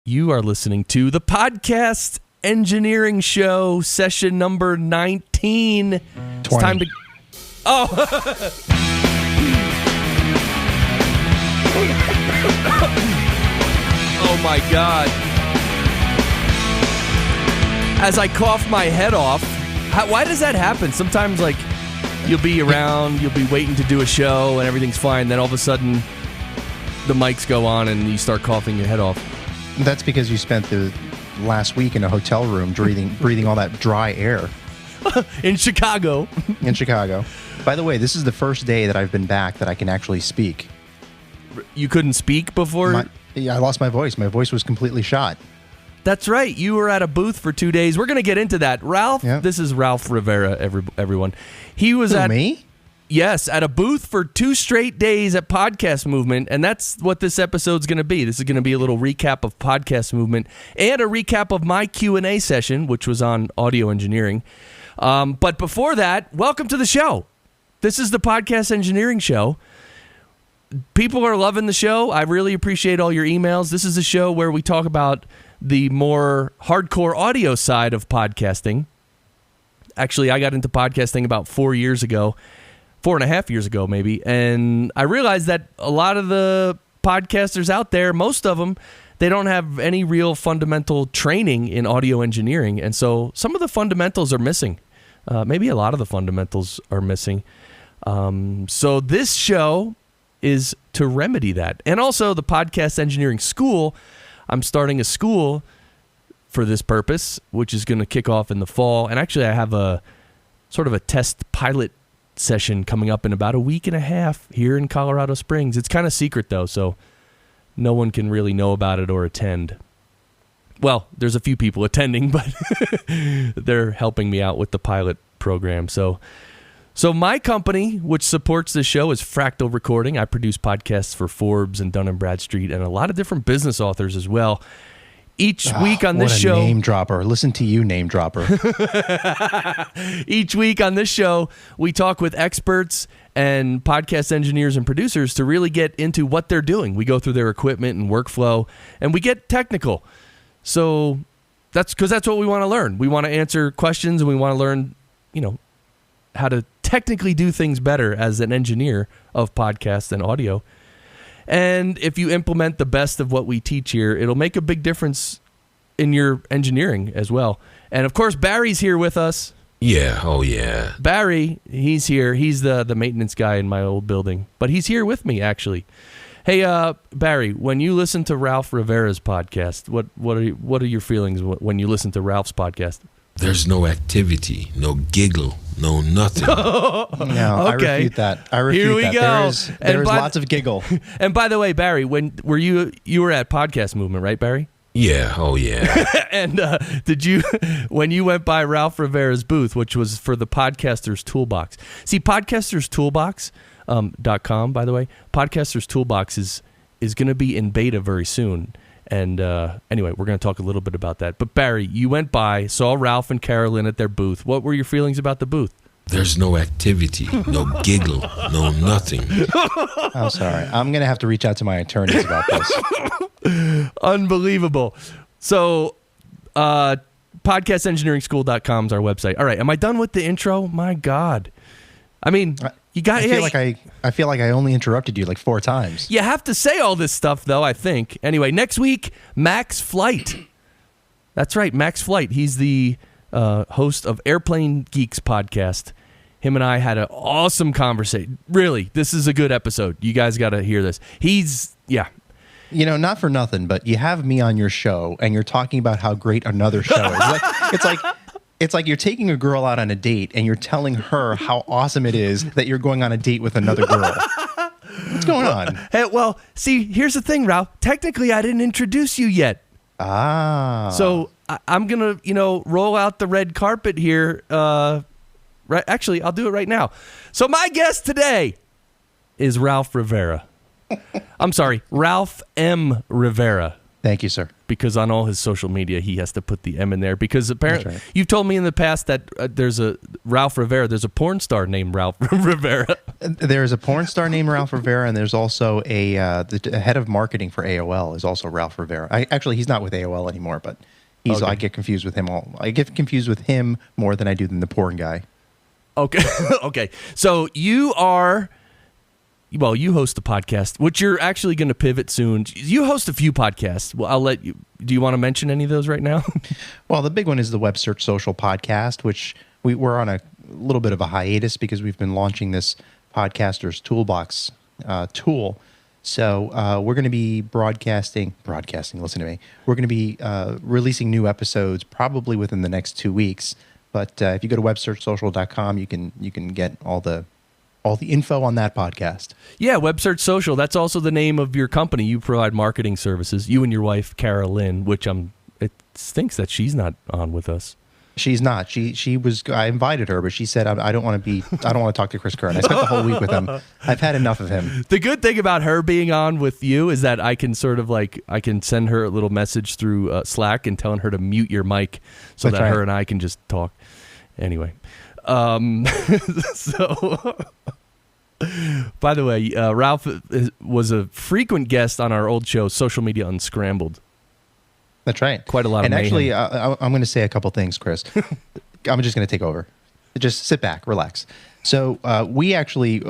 You are listening to the Podcast Engineering Show, session number 19. 20. It's time to... Oh! Oh my God. As I cough my head off, why does that happen? Sometimes, like, you'll be around, you'll be waiting to do a show, and everything's fine. Then all of a sudden, the mics go on, and you start coughing your head off. That's because you spent the last week in a hotel room breathing all that dry air. In Chicago. In Chicago. By the way, this is the first day that I've been back that I can actually speak. You couldn't speak before? I lost my voice. My voice was completely shot. That's right. You were at a booth for 2 days. We're going to get into that. Ralph, Yep. This is Ralph Rivera, everyone. He was at... Me? Yes, at a booth for 2 straight days at Podcast Movement, and that's what this episode's going to be. This is going to be a little recap of Podcast Movement and a recap of my Q&A session, which was on audio engineering. But before that, welcome to the show. This is the Podcast Engineering Show. People are loving the show. I really appreciate all your emails. This is a show where we talk about the more hardcore audio side of podcasting. Actually, I got into podcasting about 4 years ago. 4.5 years ago, maybe. And I realized that a lot of the podcasters out there, most of them, they don't have any real fundamental training in audio engineering. And so some of the fundamentals are missing. Maybe a lot of the fundamentals are missing. So this show is to remedy that. And also the Podcast Engineering School, I'm starting a school for this purpose, which is going to kick off in the fall. And actually I have a sort of a test pilot session coming up in about a week and a half here in Colorado Springs. It's kind of secret though, so no one can really know about it or attend. Well, there's a few people attending, but they're helping me out with the pilot program. So my company, which supports this show, is Fractal Recording. I produce podcasts for Forbes and Dun & Bradstreet and a lot of different business authors as well. Each week on this show... name dropper. Listen to you, name dropper. Each week on this show, we talk with experts and podcast engineers and producers to really get into what they're doing. We go through their equipment and workflow, and we get technical. So that's because that's what we want to learn. We want to answer questions, and we want to learn, how to technically do things better as an engineer of podcasts and audio. And if you implement the best of what we teach here, it'll make a big difference in your engineering as well. And of course, Barry's here with us. Yeah, oh yeah. Barry, he's here. He's the maintenance guy in my old building. But he's here with me, actually. Hey, Barry, when you listen to Ralph Rivera's podcast, what are your feelings when you listen to Ralph's podcast? There's no activity, no giggle, no nothing. No, okay. I refute that. Here we go. There is lots of giggle. And by the way, Barry, when were you were at Podcast Movement, right, Barry? Yeah, oh yeah. And did you, when you went by Ralph Rivera's booth, which was for the Podcasters Toolbox? See, Podcasters Toolbox .com, by the way, Podcasters Toolbox is going to be in beta very soon. And anyway, we're going to talk a little bit about that. But Barry, you went by, saw Ralph and Carolyn at their booth. What were your feelings about the booth? There's no activity, no giggle, no nothing. I'm sorry. I'm going to have to reach out to my attorneys about this. Unbelievable. So, podcastengineeringschool.com is our website. All right, am I done with the intro? My God. I mean... I feel like I only interrupted you like 4 times. You have to say all this stuff, though, I think. Anyway, next week, Max Flight. That's right, Max Flight. He's the host of Airplane Geeks podcast. Him and I had an awesome conversation. Really, this is a good episode. You guys got to hear this. Not for nothing, but you have me on your show, and you're talking about how great another show is. It's like you're taking a girl out on a date and you're telling her how awesome it is that you're going on a date with another girl. What's going on? Hey, well, see, here's the thing, Ralph. Technically, I didn't introduce you yet. So I'm going to, roll out the red carpet here. Right? Actually, I'll do it right now. So my guest today is Ralph Rivera. I'm sorry, Ralph M. Rivera. Thank you, sir. Because on all his social media, he has to put the M in there. Because apparently, You've told me in the past that there's a Ralph Rivera. There's a porn star named Ralph Rivera. There's a porn star named Ralph Rivera, and there's also the head of marketing for AOL is also Ralph Rivera. Actually, he's not with AOL anymore, but Okay. I get confused with him I get confused with him more than I do than the porn guy. Okay. Okay. So you host the podcast, which you're actually going to pivot soon. You host a few podcasts. Well, I'll let you. Do you want to mention any of those right now? Well, the big one is the Web.Search.Social podcast, which we're on a little bit of a hiatus because we've been launching this podcaster's Toolbox tool. So we're going to be broadcasting, listen to me. We're going to be releasing new episodes probably within the next 2 weeks. But if you go to websearchsocial.com, you can get all the info on that podcast. Yeah, Web.Search.Social. That's also the name of your company. You provide marketing services. You and your wife, Lynn, which it stinks that she's not on with us. She's not. She was. I invited her, but she said I don't want to talk to Chris Curran. I spent the whole week with him. I've had enough of him. The good thing about her being on with you is that I can I can send her a little message through Slack and telling her to mute your mic so That's that right. her and I can just talk. Anyway, so by the way, Ralph was a frequent guest on our old show, Social Media Unscrambled. That's right. Quite a lot of And actually, mayhem. I'm going to say a couple things, Chris. I'm just going to take over. Just sit back, relax. So we actually,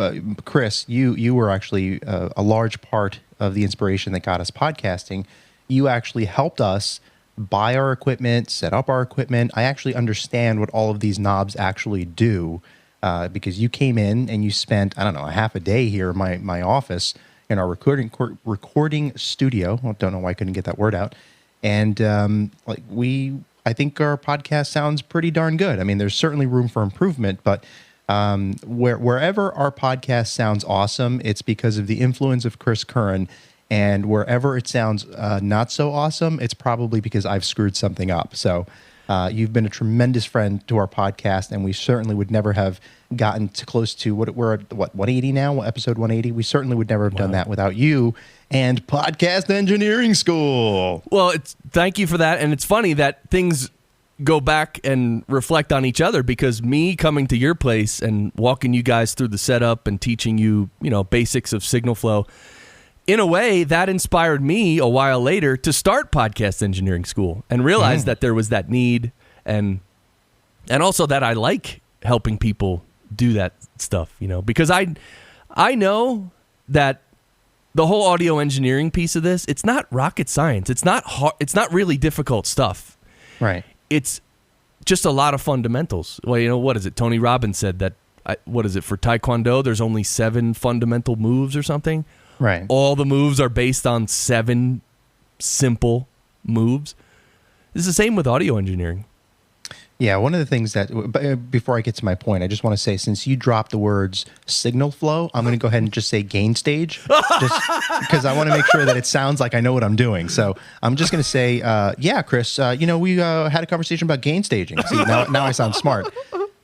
Chris, you were actually a large part of the inspiration that got us podcasting. You actually helped us buy our equipment, set up our equipment. I actually understand what all of these knobs actually do because you came in and you spent, I don't know, a half a day here in my office in our recording studio. I don't know why I couldn't get that word out. And I think our podcast sounds pretty darn good. I mean, there's certainly room for improvement, but wherever our podcast sounds awesome, it's because of the influence of Chris Curran. And wherever it sounds not so awesome, it's probably because I've screwed something up. So you've been a tremendous friend to our podcast, and we certainly would never have gotten to close to we're at 180 now, episode 180. We certainly would never have done that without you and Podcast Engineering School. Well, thank you for that. And it's funny that things go back and reflect on each other because me coming to your place and walking you guys through the setup and teaching you, basics of signal flow, in a way that inspired me a while later to start Podcast Engineering School and realize that there was that need and also that I like helping people do that stuff, because I know that the whole audio engineering piece of this, it's not rocket science. It's not hard, it's not really difficult stuff. Right. It's just a lot of fundamentals. Well, what is it? Tony Robbins said that, for Taekwondo, there's only 7 fundamental moves or something. Right. All the moves are based on 7 simple moves. It's the same with audio engineering. Yeah, one of the things that, before I get to my point, I just want to say, since you dropped the words signal flow, I'm going to go ahead and just say gain stage, just because I want to make sure that it sounds like I know what I'm doing. So I'm just going to say, yeah, Chris, we had a conversation about gain staging. See, now I sound smart.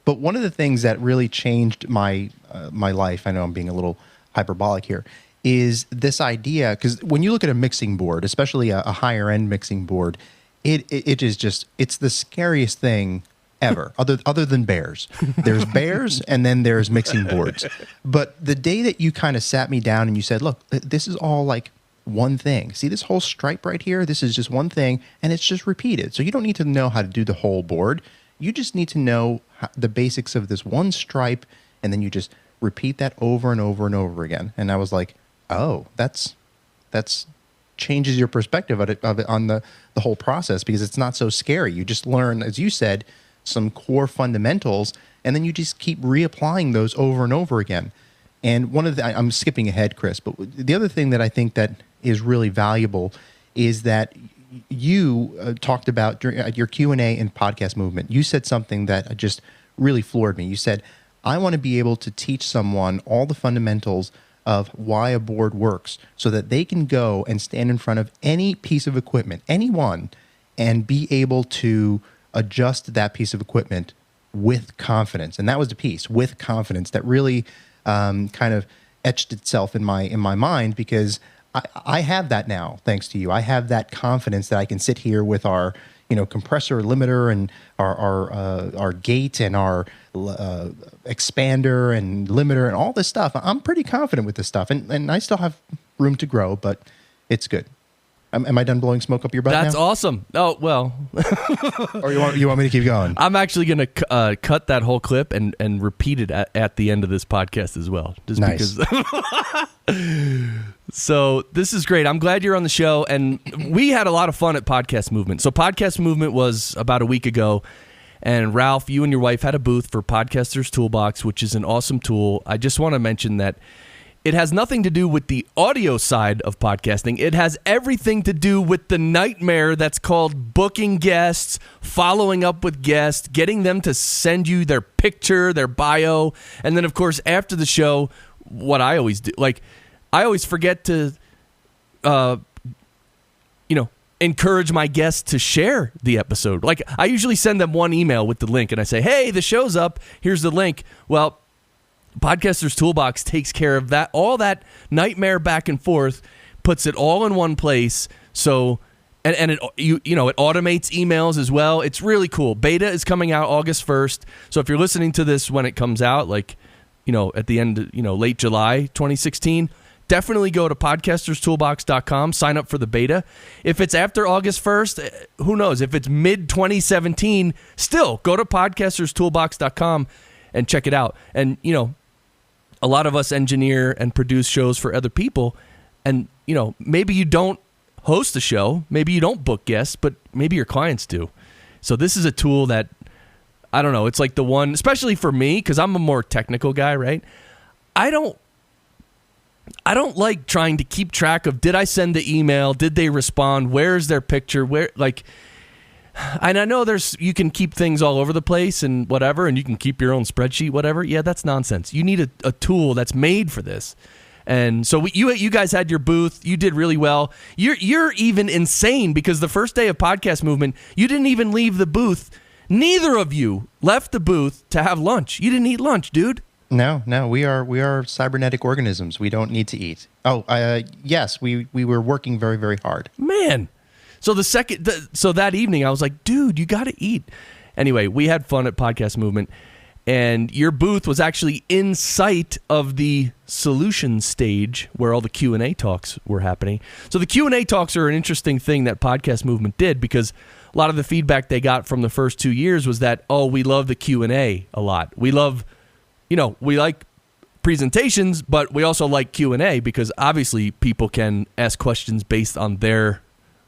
But one of the things that really changed my life, I know I'm being a little hyperbolic here, is this idea, because when you look at a mixing board, especially a higher end mixing board, it is just, it's the scariest thing ever, other than bears. There's bears and then there's mixing boards. But the day that you kind of sat me down and you said, look, this is all like one thing. See this whole stripe right here? This is just one thing and it's just repeated. So you don't need to know how to do the whole board. You just need to know the basics of this one stripe, and then you just repeat that over and over and over again. And I was like, oh, that's changes your perspective of it on the whole process, because it's not so scary. You just learn, as you said, some core fundamentals, and then you just keep reapplying those over and over again. And one of the, I'm skipping ahead, Chris, but the other thing that I think that is really valuable is that you talked about during your Q&A and podcast movement. You said something that just really floored me. You said, I want to be able to teach someone all the fundamentals of why a board works so that they can go and stand in front of any piece of equipment, any one, and be able to adjust that piece of equipment with confidence. And that was the piece, with confidence, that really kind of etched itself in my mind, because I have that now, thanks to you. I have that confidence that I can sit here with our compressor limiter and our gate and our expander and limiter and all this stuff. I'm pretty confident with this stuff, and I still have room to grow, but it's good. Am I done blowing smoke up your butt That's now? awesome. Oh, well. Or you want me to keep going? I'm actually going to cut that whole clip and repeat it at the end of this podcast as well. Just nice. Because So this is great. I'm glad you're on the show. And we had a lot of fun at Podcast Movement. So Podcast Movement was about a week ago. And Ralph, you and your wife had a booth for Podcasters Toolbox, which is an awesome tool. I just want to mention that it has nothing to do with the audio side of podcasting. It has everything to do with the nightmare that's called booking guests, following up with guests, getting them to send you their picture, their bio. And then, of course, after the show, what I always do, I always forget to, encourage my guests to share the episode. I usually send them one email with the link and I say, hey, the show's up. Here's the link. Well, Podcasters Toolbox takes care of that, all that nightmare back and forth, puts it all in one place. So, and it it automates emails as well. It's really cool. Beta is coming out August 1st. So if you're listening to this when it comes out, at the end, late July 2016, definitely go to podcasterstoolbox.com, sign up for the beta. If it's after August 1st, who knows? If it's mid 2017, still go to podcasterstoolbox.com and check it out. And a lot of us engineer and produce shows for other people, and maybe you don't host a show, maybe you don't book guests, but maybe your clients do. So this is a tool that, I don't know, it's like the one, especially for me, because I'm a more technical guy, right? I don't like trying to keep track of, did I send the email, did they respond, where's their picture, and I know you can keep things all over the place and whatever, and you can keep your own spreadsheet, whatever. Yeah, that's nonsense. You need a tool that's made for this. And so you guys had your booth. You did really well. You're even insane because the first day of Podcast Movement, you didn't even leave the booth. Neither of you left the booth to have lunch. You didn't eat lunch, dude. No, we are cybernetic organisms. We don't need to eat. Oh, yes, we were working very, very hard. Man. So that evening, I was like, dude, you got to eat. Anyway, we had fun at Podcast Movement, and your booth was actually in sight of the solution stage where all the Q&A talks were happening. So the Q&A talks are an interesting thing that Podcast Movement did, because a lot of the feedback they got from the first 2 years was that, we love the Q&A a lot. We love, we like presentations, but we also like Q&A because obviously people can ask questions based on their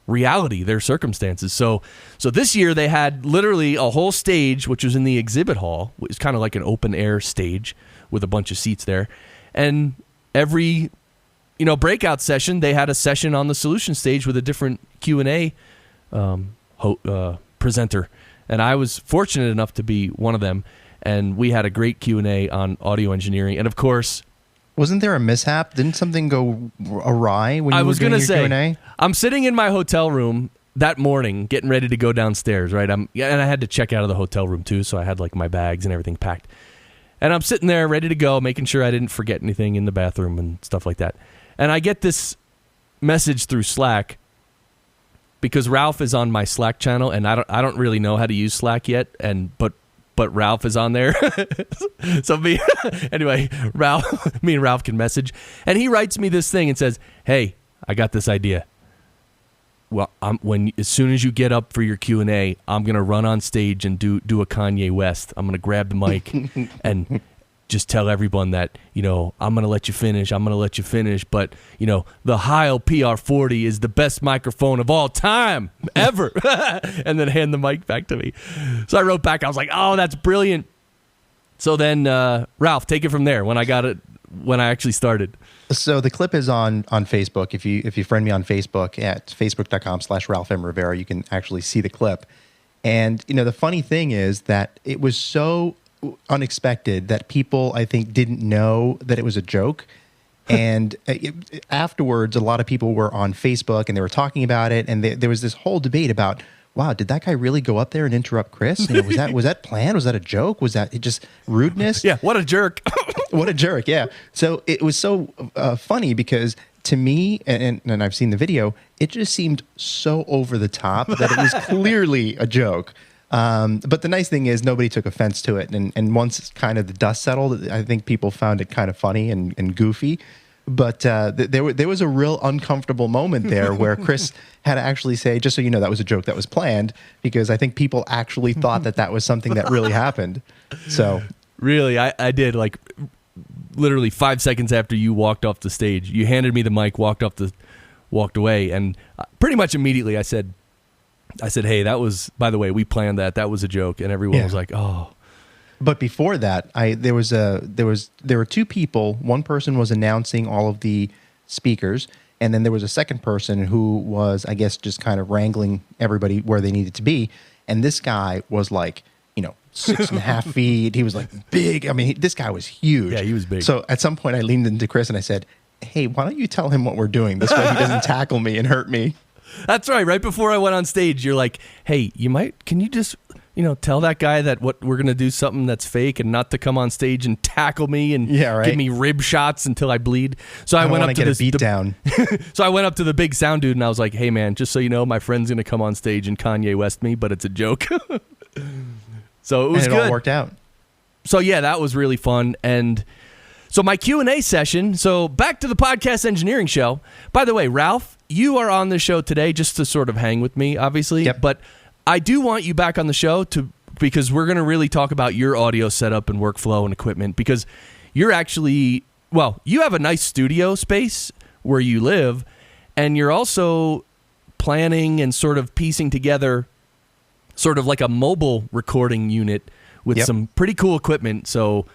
reality, their circumstances. So this year they had literally a whole stage, which was in the exhibit hall. It was kind of like an open air stage with a bunch of seats there. And every, breakout session, they had a session on the solution stage with a different Q&A presenter. And I was fortunate enough to be one of them. And we had a great Q&A on audio engineering. And of course, wasn't there a mishap? Didn't something go awry when you were doing your Q&A? I'm sitting in my hotel room that morning, getting ready to go downstairs, right? And I had to check out of the hotel room too, so I had my bags and everything packed. And I'm sitting there ready to go, making sure I didn't forget anything in the bathroom and stuff like that. And I get this message through Slack because Ralph is on my Slack channel, and I don't really know how to use Slack yet, but Ralph is on there. So me and Ralph can message. And he writes me this thing and says, hey, I got this idea. Well, as soon as you get up for your Q&A, I'm going to run on stage and do a Kanye West. I'm going to grab the mic and just tell everyone that, I'm going to let you finish. But, the Heil PR40 is the best microphone of all time, ever. And then hand the mic back to me. So I wrote back. I was like, oh, that's brilliant. So then, Ralph, take it from there when I actually started. So the clip is on Facebook. If you friend me on Facebook at facebook.com/Ralph M. Rivera, you can actually see the clip. And, the funny thing is that it was so unexpected that people, I think, didn't know that it was a joke. And afterwards, a lot of people were on Facebook and they were talking about it. And there was this whole debate about, wow, did that guy really go up there and interrupt Chris? Was that planned? Was that a joke? Was that just rudeness? Yeah, what a jerk. What a jerk, yeah. So it was so funny because to me, and I've seen the video, it just seemed so over the top that it was clearly a joke. But the nice thing is nobody took offense to it. And once kind of the dust settled, I think people found it kind of funny and goofy. But there was a real uncomfortable moment there where Chris had to actually say, just so you know, that was a joke that was planned, because I think people actually thought that was something that really happened. So really, I did, like, literally 5 seconds after you walked off the stage, you handed me the mic, walked away, and pretty much immediately I said, hey, that was, by the way, we planned that. That was a joke. And everyone was like, oh. But before that, there were two people. One person was announcing all of the speakers, and then there was a second person who was, I guess, just kind of wrangling everybody where they needed to be. And this guy was like, 6.5 feet. He was like big. I mean, this guy was huge. Yeah, he was big. So at some point I leaned into Chris and I said, hey, why don't you tell him what we're doing? This way he doesn't tackle me and hurt me. That's right. Right before I went on stage, you're like, hey, can you just, tell that guy that what we're going to do something that's fake and not to come on stage and tackle me and give me rib shots until I bleed. So I went up to beat down. So I went up to the big sound dude and I was like, hey man, just so you know, my friend's going to come on stage and Kanye West me, but it's a joke. So it was good. It all worked out. So yeah, that was really fun. And so my Q&A session, so back to the podcast engineering show. By the way, Ralph, you are on the show today just to sort of hang with me, obviously. Yep. But I do want you back on the show because we're going to really talk about your audio setup and workflow and equipment, because you're actually, you have a nice studio space where you live, and you're also planning and sort of piecing together sort of like a mobile recording unit with some pretty cool equipment. So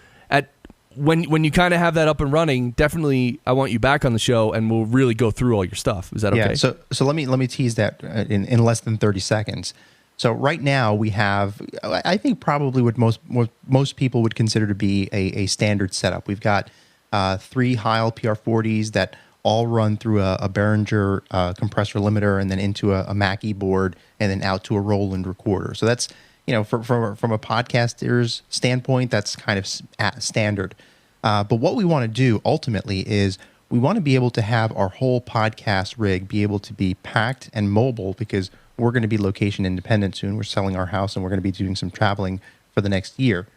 when you kind of have that up and running, definitely I want you back on the show and we'll really go through all your stuff. Is that okay? Yeah, so let me tease that in less than 30 seconds. So right now we have, I think probably what most people would consider to be a standard setup. We've got 3 Heil PR40s that all run through a Behringer compressor limiter and then into a Mackie board and then out to a Roland recorder. So that's, from a podcaster's standpoint, that's kind of standard. But what we want to do ultimately is we want to be able to have our whole podcast rig be able to be packed and mobile, because we're going to be location independent soon. We're selling our house and we're going to be doing some traveling for the next year.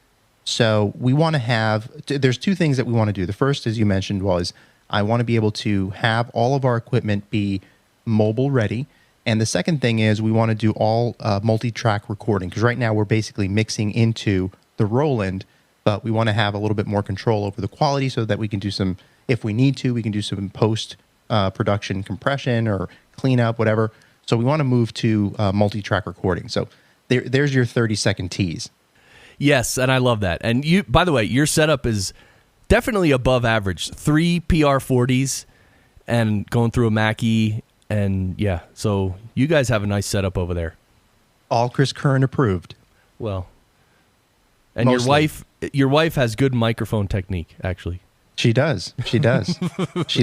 So we want to have, there's 2 things that we want to do. The first, as you mentioned, was I want to be able to have all of our equipment be mobile ready. And the second thing is we want to do all multi-track recording, because right now we're basically mixing into the Roland, but we want to have a little bit more control over the quality so that we can do some, if we need to, we can do some post-production compression or cleanup, whatever. So we want to move to multi-track recording. So there's your 30-second tease. Yes, and I love that. And you, by the way, your setup is definitely above average. 3 PR40s and going through a Mackie, and yeah, so you guys have a nice setup over there. All Chris Curran approved. Well, and Mostly. your wife has good microphone technique, actually. She does. She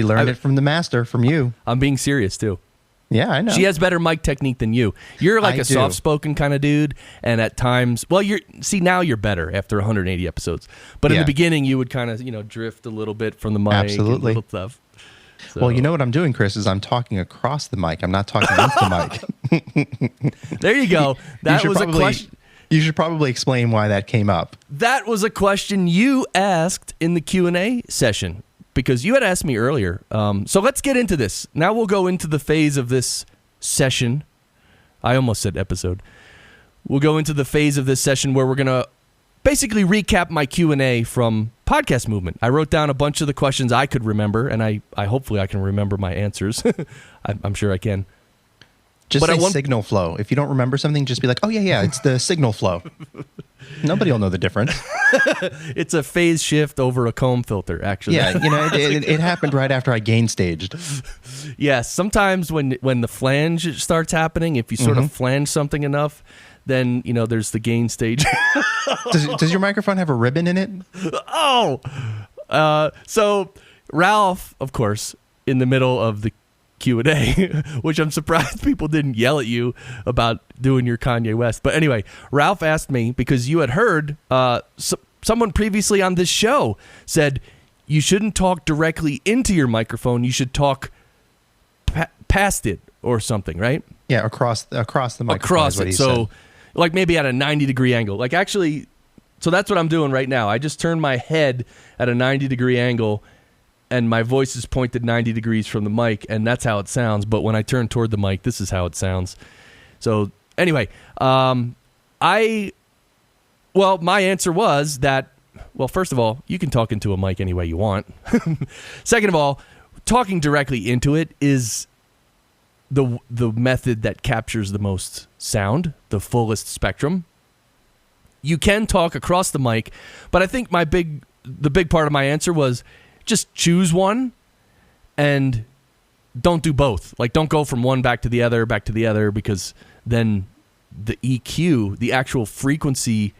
learned it from the master, from you. I'm being serious too. Yeah, I know. She has better mic technique than you. You're like a soft-spoken kind of dude, and at times, now you're better after 180 episodes. But in the beginning, you would kind of, drift a little bit from the mic. Absolutely. And little stuff. So. Well, you know what I'm doing, Chris, is I'm talking across the mic. I'm not talking into the mic. There you go. That was a question. You should probably explain why that came up. That was a question you asked in the Q&A session, because you had asked me earlier. So let's get into this. Now we'll go into the phase of this session. I almost said episode. We'll go into the phase of this session where we're going to basically recap my Q&A from Podcast Movement. I wrote down a bunch of the questions I could remember, and I hopefully I can remember my answers. I'm sure I can. Just say signal flow. If you don't remember something, just be like, oh, yeah, it's the signal flow. Nobody will know the difference. It's a phase shift over a comb filter, actually. Yeah, it happened right after I gain staged. Yes, sometimes when the flange starts happening, if you sort of flange something enough, then, there's the gain stage. Does your microphone have a ribbon in it? Oh! So Ralph, of course, in the middle of the Q&A, which I'm surprised people didn't yell at you about doing your Kanye West. But anyway, Ralph asked me, because you had heard someone previously on this show said you shouldn't talk directly into your microphone. You should talk past it or something, right? Yeah, across the microphone. Across is what it. he So, said. like maybe at a 90-degree angle. Like actually, so that's what I'm doing right now. I just turned my head at a 90-degree angle, and my voice is pointed 90 degrees from the mic, and that's how it sounds. But when I turn toward the mic, this is how it sounds. So anyway, my answer was that, well, first of all, you can talk into a mic any way you want. Second of all, talking directly into it is the method that captures the most sound, the fullest spectrum. You can talk across the mic, but I think the big part of my answer was just choose one and don't do both. Like, don't go from one back to the other, because then the EQ, the actual frequency,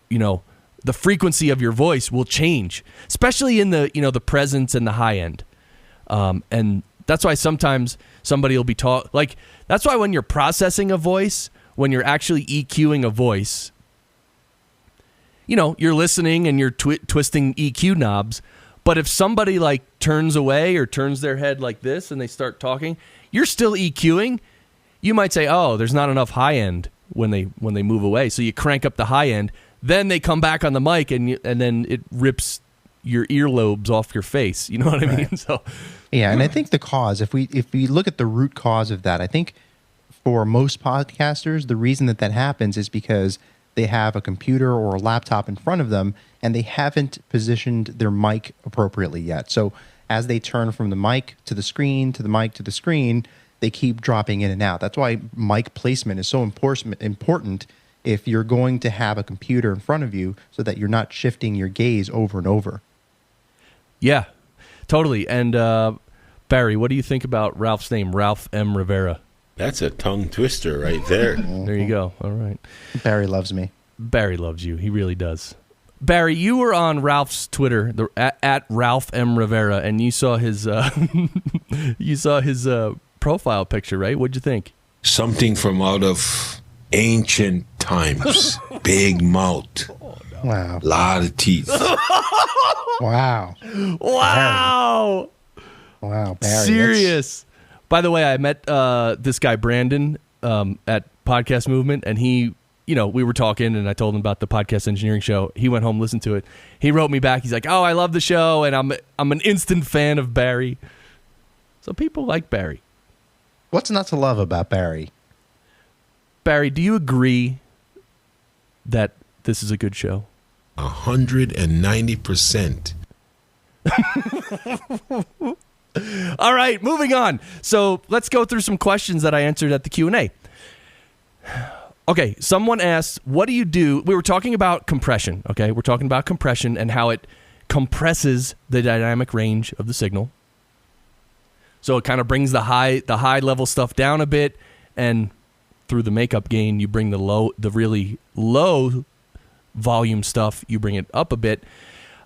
the frequency of your voice will change, especially in the, the presence and the high end. And that's why sometimes somebody will be that's why when you're processing a voice, when you're actually EQing a voice, you're listening and you're twisting EQ knobs. But if somebody turns away or turns their head like this and they start talking, you're still EQing. You might say, oh, there's not enough high end when they move away. So you crank up the high end. Then they come back on the mic and then it rips your earlobes off your face. You know what I mean? So, yeah, and I think the cause, if we look at the root cause of that, I think for most podcasters, the reason that happens is because they have a computer or a laptop in front of them and they haven't positioned their mic appropriately yet. So as they turn from the mic to the screen, to the mic to the screen, they keep dropping in and out. That's why mic placement is so important if you're going to have a computer in front of you so that you're not shifting your gaze over and over. Yeah, totally. And Barry, what do you think about Ralph's name, Ralph M. Rivera? That's a tongue twister right there. There you go. All right. Barry loves me. Barry loves you. He really does. Barry, you were on Ralph's Twitter, at Ralph M. Rivera, and you saw his profile picture, right? What'd you think? Something from out of ancient times. Big mouth. Wow. Lot of teeth. Wow. Wow. Wow, Barry. Serious. By the way, I met this guy, Brandon, at Podcast Movement, and he, we were talking, and I told him about the Podcast Engineering Show. He went home, listened to it. He wrote me back. He's like, oh, I love the show, and I'm an instant fan of Barry. So people like Barry. What's not to love about Barry? Barry, do you agree that this is a good show? 190%. All right, moving on. So let's go through some questions that I answered at the Q&A. Okay, someone asked, what do you do? We were talking about compression, okay? We're talking about compression and how it compresses the dynamic range of the signal. So it kind of brings the high level stuff down a bit, and through the makeup gain, you bring the really low volume stuff, you bring it up a bit.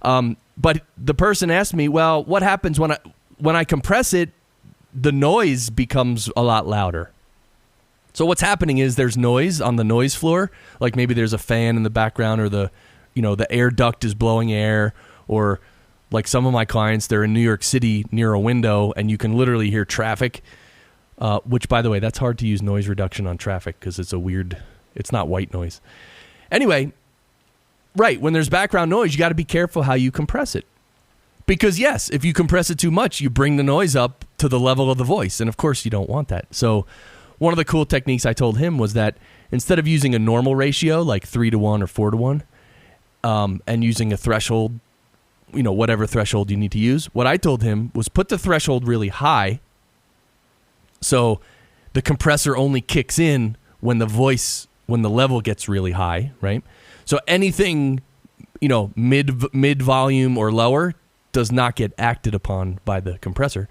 But the person asked me, well, what happens when I compress it? The noise becomes a lot louder. So what's happening is there's noise on the noise floor, like maybe there's a fan in the background, or the air duct is blowing air, or like some of my clients, they're in New York City near a window and you can literally hear traffic, which, by the way, that's hard to use noise reduction on traffic because it's not white noise. Anyway, right, when there's background noise, you got to be careful how you compress it. Because, yes, if you compress it too much, you bring the noise up to the level of the voice. And, of course, you don't want that. So one of the cool techniques I told him was that instead of using a normal ratio, like 3-to-1 or 4-to-1, and using a threshold, whatever threshold you need to use, what I told him was put the threshold really high so the compressor only kicks in when the level gets really high, right? So anything, mid volume or lower does not get acted upon by the compressor.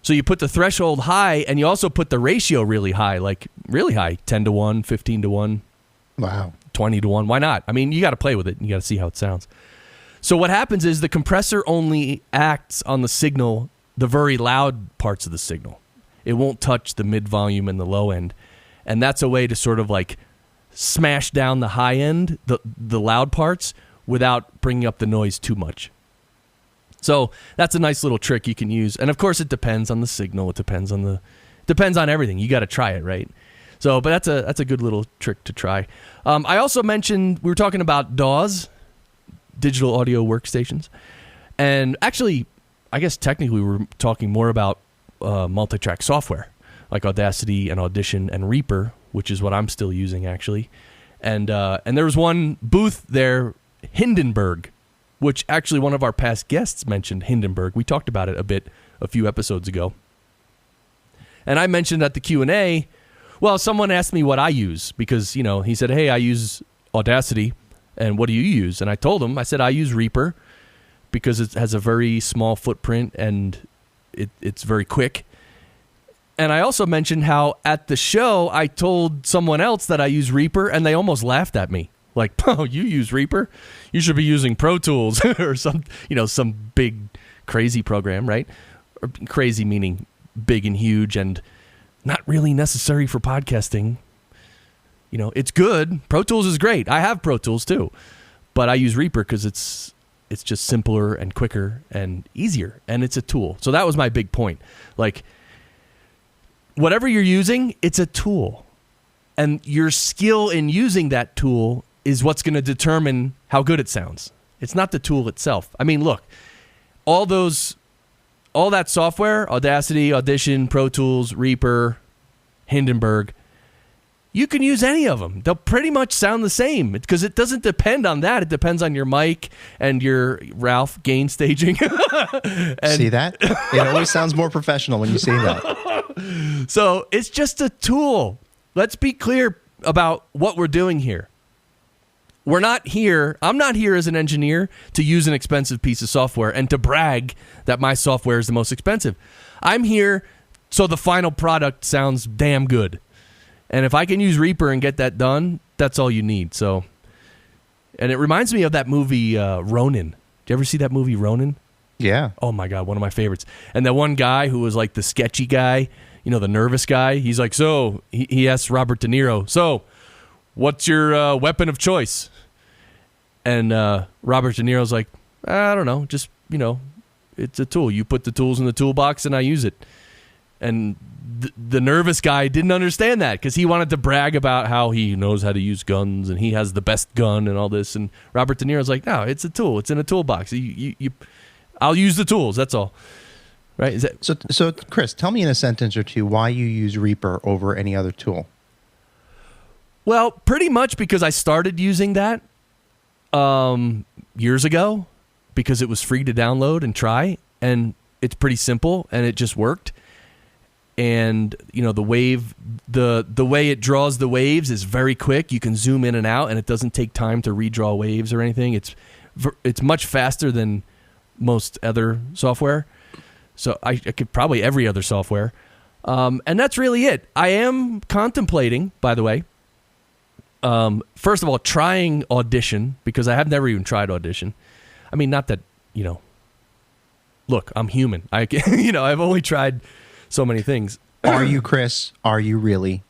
So you put the threshold high, and you also put the ratio really high, like really high, 10-to-1, 15-to-1. Wow. 20-to-1. Why not? I mean, you got to play with it. You got to see how it sounds. So what happens is the compressor only acts on the signal, the very loud parts of the signal. It won't touch the mid volume and the low end. And that's a way to sort of like smash down the high end, the loud parts, without bringing up the noise too much. So that's a nice little trick you can use. And of course, it depends on the signal. It depends on everything. You got to try it, right? So, but that's a good little trick to try. I also mentioned we were talking about DAWs, digital audio workstations, and actually, I guess technically we were talking more about multi-track software like Audacity and Audition and Reaper, which is what I'm still using actually. And there was one booth there, Hindenburg, which actually one of our past guests mentioned Hindenburg. We talked about it a bit a few episodes ago. And I mentioned at the Q&A, well, someone asked me what I use because, he said, hey, I use Audacity, and what do you use? And I told him, I said, I use Reaper because it has a very small footprint and it's very quick. And I also mentioned how at the show I told someone else that I use Reaper, and they almost laughed at me. Like, oh, you use Reaper? You should be using Pro Tools or some big crazy program, right? Or crazy meaning big and huge and not really necessary for podcasting. It's good. Pro Tools is great. I have Pro Tools too, but I use Reaper because it's just simpler and quicker and easier, and it's a tool. So that was my big point. Like, whatever you're using, it's a tool, and your skill in using that tool is what's going to determine how good it sounds. It's not the tool itself. I mean, look, all that software, Audacity, Audition, Pro Tools, Reaper, Hindenburg, you can use any of them. They'll pretty much sound the same because it doesn't depend on that. It depends on your mic and your Ralph gain staging. See that? It always sounds more professional when you say that. So it's just a tool. Let's be clear about what we're doing here. I'm not here as an engineer to use an expensive piece of software and to brag that my software is the most expensive. I'm here so the final product sounds damn good. And if I can use Reaper and get that done, that's all you need. So, and it reminds me of that movie Ronin. Did you ever see that movie Ronin? Yeah. Oh my God, one of my favorites. And that one guy who was like the sketchy guy, the nervous guy. He's like, so he asks Robert De Niro, so what's your weapon of choice? And Robert De Niro's like, I don't know, just, it's a tool. You put the tools in the toolbox and I use it. And the nervous guy didn't understand that because he wanted to brag about how he knows how to use guns and he has the best gun and all this. And Robert De Niro's like, no, it's a tool. It's in a toolbox. I'll use the tools. That's all. Right? Is that so, Chris, tell me in a sentence or two why you use Reaper over any other tool. Well, pretty much because I started using that years ago because it was free to download and try, and it's pretty simple and it just worked. And the way it draws the waves is very quick. You can zoom in and out, and it doesn't take time to redraw waves or anything. It's much faster than most other software. So I could probably every other software, and that's really it. I am contemplating, by the way. First of all, trying Audition because I have never even tried Audition. I mean, not that Look, I'm human. I've only tried so many things. Are you, Chris? Are you really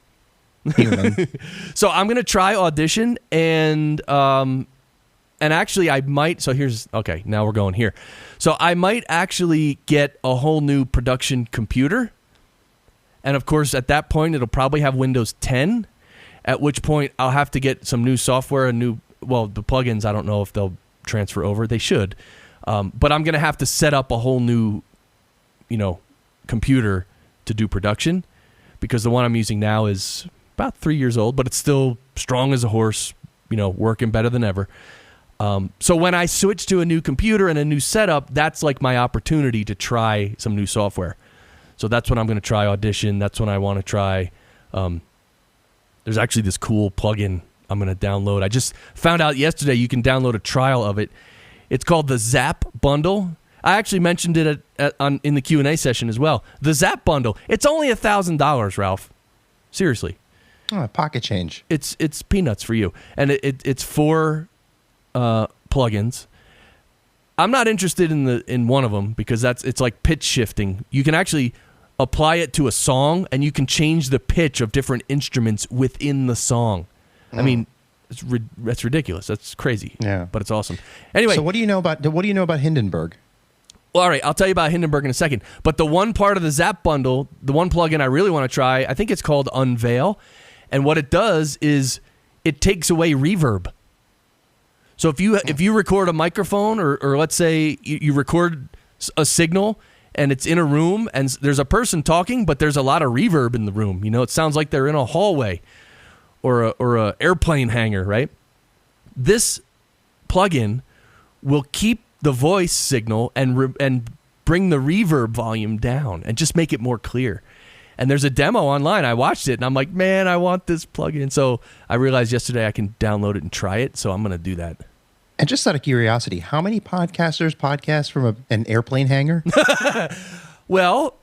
human? So I'm going to try Audition and actually I might, now we're going here. So I might actually get a whole new production computer. And of course, at that point, it'll probably have Windows 10, at which point I'll have to get some new software, the plugins, I don't know if they'll transfer over. They should. But I'm going to have to set up a whole new, computer to do production because the one I'm using now is about 3 years old, but it's still strong as a horse, working better than ever. So when I switch to a new computer and a new setup, that's like my opportunity to try some new software. So that's when I'm going to try Audition. That's when I want to try. There's actually this cool plugin I'm going to download. I just found out yesterday you can download a trial of it. It's called the Zap Bundle. I actually mentioned it in the Q&A session as well. The Zap Bundle. It's only $1,000, Ralph. Seriously. Oh, pocket change. It's peanuts for you. And it's 4 plugins. I'm not interested in one of them because it's like pitch shifting. You can actually apply it to a song and you can change the pitch of different instruments within the song. I mean, that's ridiculous. That's crazy. Yeah, but it's awesome. Anyway, so what do you know about Hindenburg? Well, all right, I'll tell you about Hindenburg in a second. But the one part of the Zap bundle, the one plugin I really want to try, I think it's called Unveil. And what it does is it takes away reverb. So if you record a microphone or let's say you record a signal and it's in a room and there's a person talking, but there's a lot of reverb in the room. You know, it sounds like they're in a hallway or a airplane hangar, right? This plugin will keep the voice signal and bring the reverb volume down and just make it more clear. And there's a demo online. I watched it and I'm like, man, I want this plugin. So I realized yesterday I can download it and try it. So I'm going to do that. And just out of curiosity, how many podcasters podcast from an airplane hangar? Well,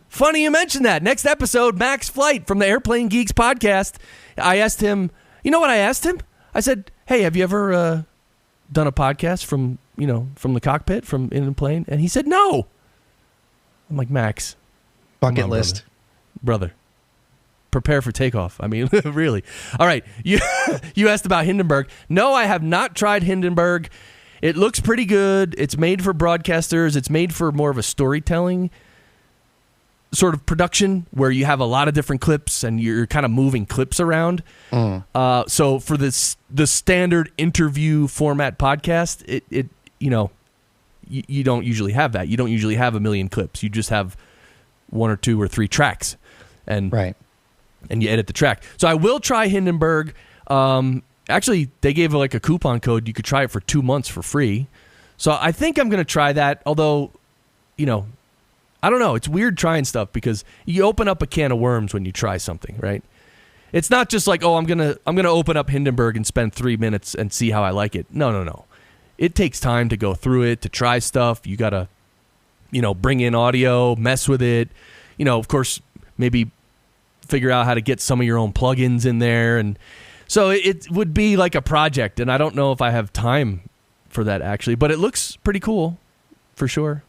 funny you mentioned that. Next episode, Max Flight from the Airplane Geeks podcast. I asked him, you know what I asked him? I said, hey, have you ever done a podcast from the cockpit, from in a plane? And he said, no. I'm like, Max. Bucket list. Brother. Prepare for takeoff. I mean, really. All right. You asked about Hindenburg. No, I have not tried Hindenburg. It looks pretty good. It's made for broadcasters. It's made for more of a storytelling sort of production where you have a lot of different clips and you're kind of moving clips around. So for the standard interview format podcast, it you don't usually have that. You don't usually have a million clips. You just have 1 or 2 or 3 tracks. And right. And you edit the track. So I will try Hindenburg. Actually, they gave like a coupon code. You could try it for 2 months for free. So I think I'm going to try that. Although, I don't know. It's weird trying stuff because you open up a can of worms when you try something, right? It's not just like, oh, I'm gonna open up Hindenburg and spend 3 minutes and see how I like it. No. It takes time to go through it, to try stuff. You gotta, bring in audio, mess with it. Of course, maybe figure out how to get some of your own plugins in there. And so it would be like a project, and I don't know if I have time for that actually, but it looks pretty cool for sure.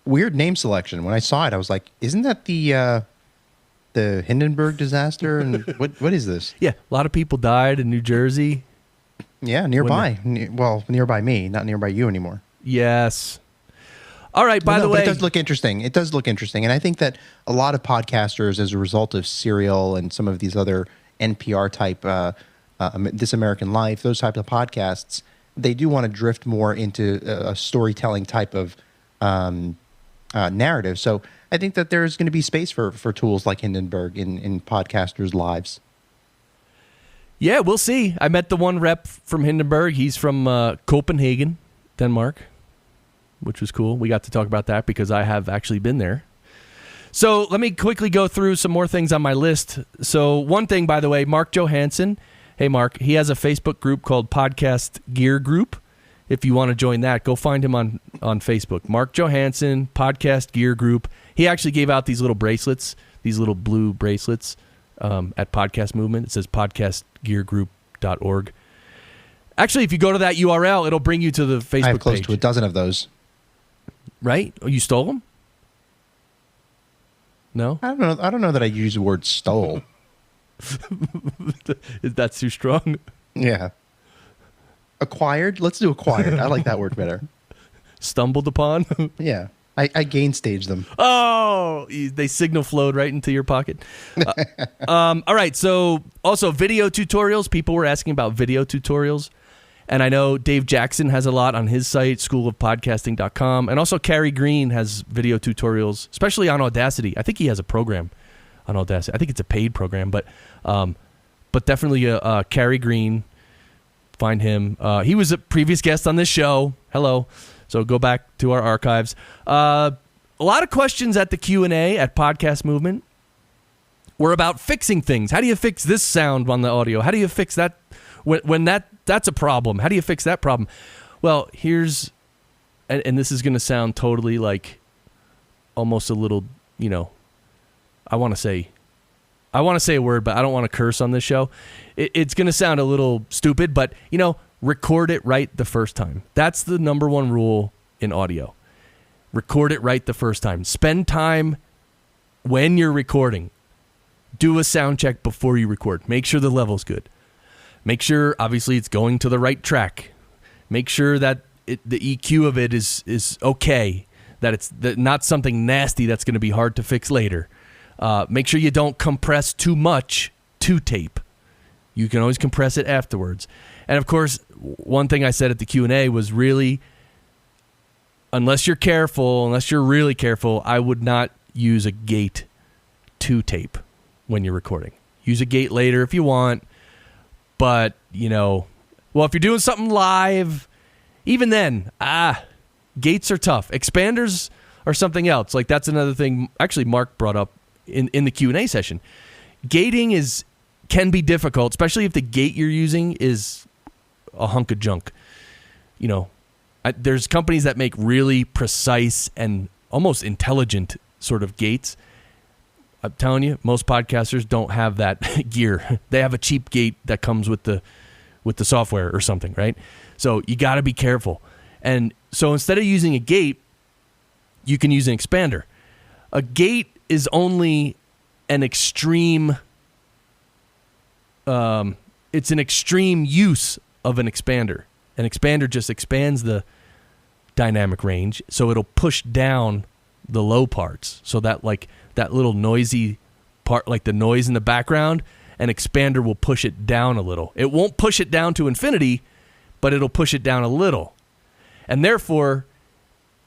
Weird name selection. When I saw it, I was like, isn't that the Hindenburg disaster? And what is this? Yeah, a lot of people died in New Jersey. Yeah, nearby. Nearby me, not nearby you anymore. Yes. All right, by the way. But it does look interesting. And I think that a lot of podcasters, as a result of Serial and some of these other NPR type, This American Life, those type of podcasts, they do want to drift more into a storytelling type of narrative. So I think that there's going to be space for tools like Hindenburg in podcasters' lives. Yeah, we'll see. I met the one rep from Hindenburg. He's from Copenhagen, Denmark, which was cool. We got to talk about that because I have actually been there. So let me quickly go through some more things on my list. So one thing, by the way, Mark Johansson. Hey, Mark, he has a Facebook group called Podcast Gear Group. If you want to join that, go find him on Facebook. Mark Johansson, Podcast Gear Group. He actually gave out these little bracelets, these little blue bracelets at Podcast Movement. It says podcastgeargroup.org. Actually, if you go to that URL, it'll bring you to the Facebook page. I have close to a dozen of those. Right? Oh, you stole them? No? I don't know that I use the word stole. That's too strong. Yeah. Acquired? Let's do acquired. I like that word better. Stumbled upon? Yeah. I gainstaged them. Oh, they signal flowed right into your pocket. All right. So also video tutorials. People were asking about video tutorials. And I know Dave Jackson has a lot on his site, schoolofpodcasting.com. And also Carrie Green has video tutorials, especially on Audacity. I think he has a program on Audacity. I think it's a paid program, but definitely Carrie Green. Find him. He was a previous guest on this show. Hello. So go back to our archives. A lot of questions at the Q&A at Podcast Movement were about fixing things. How do you fix this sound on the audio? How do you fix that when that's a problem? How do you fix that problem? Well, here's, and this is going to sound totally like almost a little, I want to say a word, but I don't want to curse on this show. It's going to sound a little stupid, but, record it right the first time. That's the number one rule in audio. Record it right the first time. Spend time when you're recording. Do a sound check before you record. Make sure the level's good. Make sure, obviously, it's going to the right track. Make sure that the EQ of it is okay. that it's not something nasty that's going to be hard to fix later. Make sure you don't compress too much to tape. You can always compress it afterwards. And of course, one thing I said at the Q&A was really, unless you're really careful, I would not use a gate to tape when you're recording. Use a gate later if you want, but, if you're doing something live, even then, gates are tough. Expanders are something else. Like, that's another thing, actually, Mark brought up in the Q&A session. Gating can be difficult, especially if the gate you're using is a hunk of junk. There's companies that make really precise and almost intelligent sort of gates. I'm telling you, most podcasters don't have that gear. They have a cheap gate that comes with the software or something, right? So you got to be careful. And so instead of using a gate, you can use an expander. A gate is only an extreme. It's an extreme use of an expander. An expander just expands the dynamic range, so it'll push down the low parts. So that that little noisy part, like the noise in the background, an expander will push it down a little. It won't push it down to infinity, but it'll push it down a little. And therefore,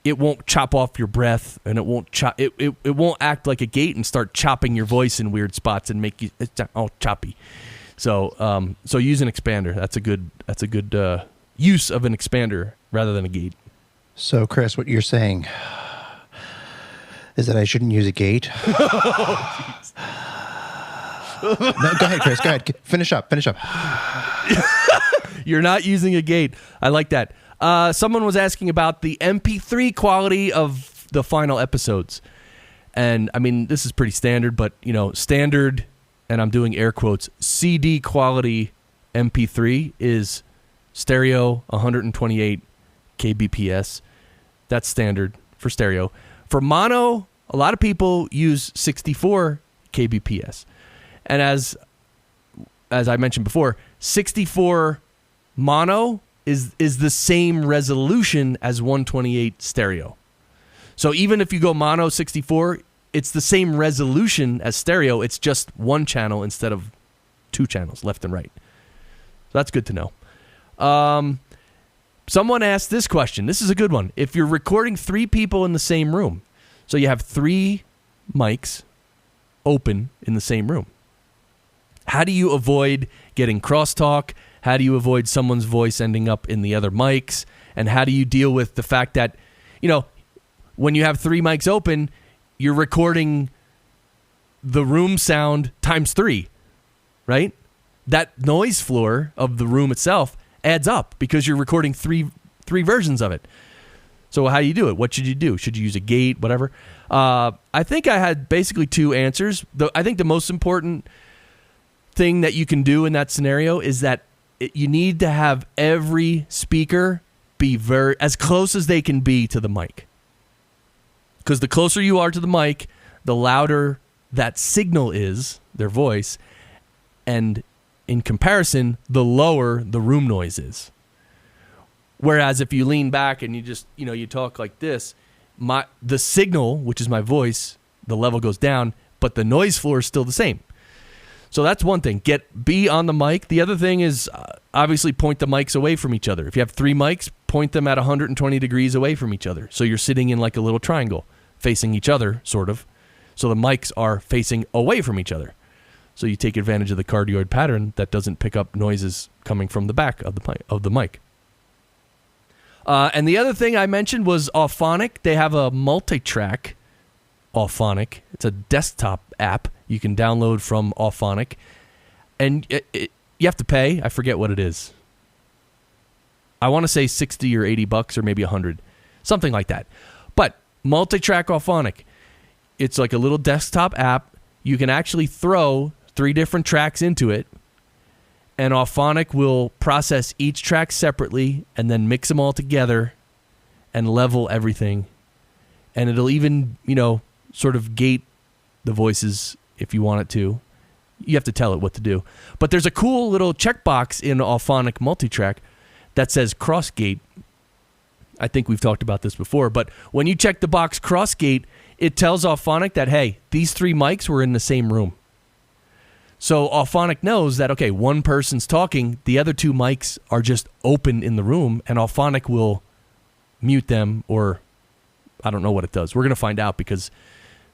it won't chop off your breath, and it won't it won't act like a gate and start chopping your voice in weird spots and make you all choppy. So use an expander. That's a good use of an expander rather than a gate. So, Chris, what you're saying is that I shouldn't use a gate? No, go ahead, Chris. Go ahead. Finish up. You're not using a gate. I like that. Someone was asking about the MP3 quality of the final episodes. And, I mean, this is pretty standard, but, standard, and I'm doing air quotes, CD quality MP3 is stereo 128 kbps. That's standard for stereo. For mono, a lot of people use 64 kbps. And as I mentioned before, 64 mono is the same resolution as 128 stereo. So even if you go mono 64, it's the same resolution as stereo. It's just one channel instead of two channels, left and right. So that's good to know. Someone asked this question. This is a good one. If you're recording 3 people in the same room, so you have 3 mics open in the same room, how do you avoid getting crosstalk? How do you avoid someone's voice ending up in the other mics? And how do you deal with the fact that, when you have 3 mics open, you're recording the room sound times 3, right? That noise floor of the room itself adds up because you're recording three versions of it. So how do you do it? What should you do? Should you use a gate, whatever? I think I had basically 2 answers. I think the most important thing that you can do in that scenario is that you need to have every speaker be as close as they can be to the mic. Because the closer you are to the mic, the louder that signal is, their voice, and in comparison, the lower the room noise is. Whereas if you lean back and you just, you talk like this, the signal, which is my voice, the level goes down, but the noise floor is still the same. So that's one thing. Be on the mic. The other thing is obviously point the mics away from each other. If you have 3 mics, point them at 120 degrees away from each other. So you're sitting in like a little triangle facing each other, sort of. So the mics are facing away from each other. So you take advantage of the cardioid pattern that doesn't pick up noises coming from the back of the mic. And the other thing I mentioned was Auphonic. They have a multi-track Auphonic. It's a desktop app you can download from Auphonic. And you have to pay. I forget what it is. I want to say $60 or $80 or maybe $100. Something like that. But multi-track Auphonic. It's like a little desktop app. You can actually throw 3 different tracks into it, and Auphonic will process each track separately and then mix them all together and level everything. And it'll even, sort of gate the voices if you want it to. You have to tell it what to do. But there's a cool little checkbox in Auphonic Multitrack that says cross-gate. I think we've talked about this before, but when you check the box crossgate, it tells Auphonic that, hey, these 3 mics were in the same room. So Auphonic knows that, okay, one person's talking, the other 2 mics are just open in the room, and Auphonic will mute them, or I don't know what it does. We're going to find out because